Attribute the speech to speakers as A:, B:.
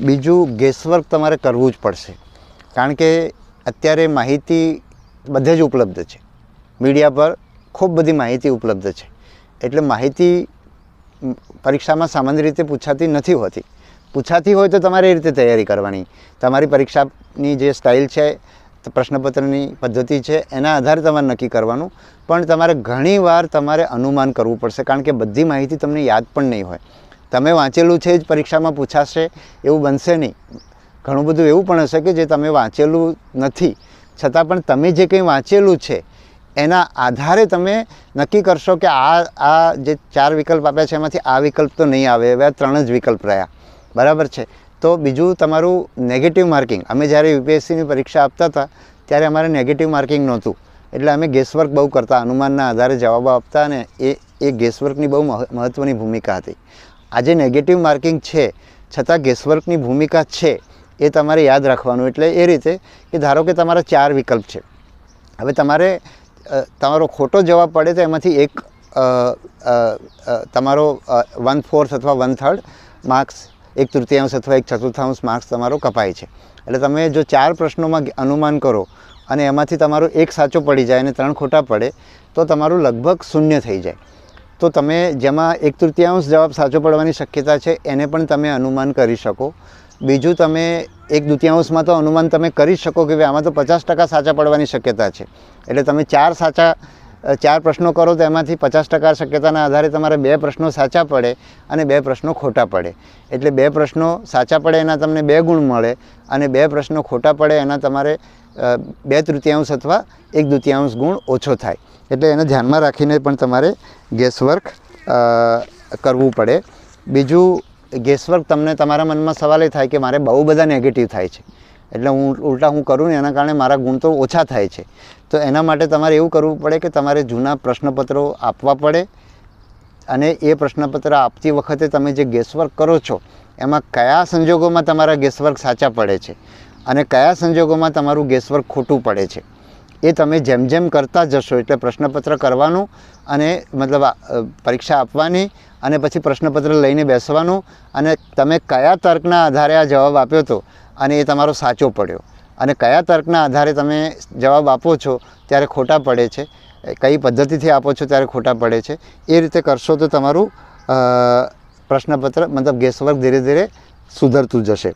A: બીજું ગેસવર્ક તમારે કરવું જ પડશે, કારણ કે અત્યારે માહિતી બધે જ ઉપલબ્ધ છે, મીડિયા પર ખૂબ બધી માહિતી ઉપલબ્ધ છે. એટલે માહિતી પરીક્ષામાં સામાન્ય રીતે પૂછાતી નથી હોતી. પૂછાતી હોય તો તમારે એ રીતે તૈયારી કરવાની. તમારી પરીક્ષાની જે સ્ટાઇલ છે, પ્રશ્નપત્રની પદ્ધતિ છે, એના આધારે તમારે નક્કી કરવાનું. પણ તમારે ઘણીવાર તમારે અનુમાન કરવું પડશે, કારણ કે બધી માહિતી તમને યાદ પણ નહીં હોય. તમે વાંચેલું છે જ પરીક્ષામાં પૂછાશે એવું બનશે નહીં. ઘણું બધું એવું પણ હશે કે જે તમે વાંચેલું નથી, છતાં પણ તમે જે કંઈ વાંચેલું છે એના આધારે તમે નક્કી કરશો કે આ જે 4 વિકલ્પ આપ્યા છે એમાંથી આ વિકલ્પ તો નહીં આવે, હવે 3 જ વિકલ્પ રહ્યા, બરાબર છે. તો બીજું તમારું નેગેટિવ માર્કિંગ. અમે જ્યારે યુપીએસસીની પરીક્ષા આપતા હતા ત્યારે અમારે નેગેટિવ માર્કિંગ નહોતું, એટલે અમે ગેસવર્ક બહુ કરતા, અનુમાનના આધારે જવાબો આપતા, અને એ ગેસવર્કની બહુ મહત્ત્વની ભૂમિકા હતી. આજે નેગેટિવ માર્કિંગ છે છતાં ગેસવર્કની ભૂમિકા છે, એ તમારે યાદ રાખવાનું. એટલે એ રીતે કે ધારો કે તમારા 4 વિકલ્પ છે, હવે તમારો ખોટો જવાબ પડે તો એમાંથી એક તમારો 1/4 અથવા 1/3 માર્ક્સ, 1/3 અથવા 1/4 માર્ક્સ તમારો કપાય છે. એટલે તમે જો 4 પ્રશ્નોમાં અનુમાન કરો અને એમાંથી તમારો એક સાચો પડી જાય અને 3 ખોટા પડે તો તમારું લગભગ 0 થઈ જાય. તો તમે જેમાં 1/3 જવાબ સાચો પડવાની શક્યતા છે એને પણ તમે અનુમાન કરી શકો. બીજું, તમે 1/2 તો અનુમાન તમે કરી શકો કે આમાં તો 50% સાચા પડવાની શક્યતા છે. એટલે તમે 4 પ્રશ્નો કરો તો એમાંથી 50% શક્યતાના આધારે તમારે 2 પ્રશ્નો સાચા પડે અને 2 પ્રશ્નો ખોટા પડે. એટલે 2 પ્રશ્નો સાચા પડે એના તમને 2 ગુણ મળે, અને 2 પ્રશ્નો ખોટા પડે એના તમારે 2/3 અથવા 1/2 ગુણ ઓછો થાય. એટલે એને ધ્યાનમાં રાખીને પણ તમારે ગેસવર્ક કરવું પડે. બીજું, ગેસવર્ક તમને તમારા મનમાં સવાલ એ થાય કે મારે બહુ બધા નેગેટિવ થાય છે, એટલે હું કરું ને એના કારણે મારા ગુણ તો ઓછા થાય છે. તો એના માટે તમારે એવું કરવું પડે કે તમારે જૂના પ્રશ્નપત્રો આપવા પડે, અને એ પ્રશ્નપત્ર આપતી વખતે તમે જે ગેસવર્ક કરો છો એમાં કયા સંજોગોમાં તમારા ગેસવર્ક સાચા પડે છે અને કયા સંજોગોમાં તમારું ગેસવર્ક ખોટું પડે છે, એ તમે જેમ જેમ કરતા જશો, એટલે પ્રશ્નપત્ર કરવાનું અને મતલબ પરીક્ષા આપવાની અને પછી પ્રશ્નપત્ર લઈને બેસવાનું, અને તમે કયા તર્કના આધારે આ જવાબ આપ્યો હતો અને એ તમારો સાચો પડ્યો, અને કયા તર્કના આધારે તમે જવાબ આપો છો ત્યારે ખોટા પડે છે, કઈ પદ્ધતિથી આપો છો ત્યારે ખોટા પડે છે, એ રીતે કરશો તો તમારું પ્રશ્નપત્ર મતલબ ગેસવર્ક ધીરે ધીરે સુધરતું જશે.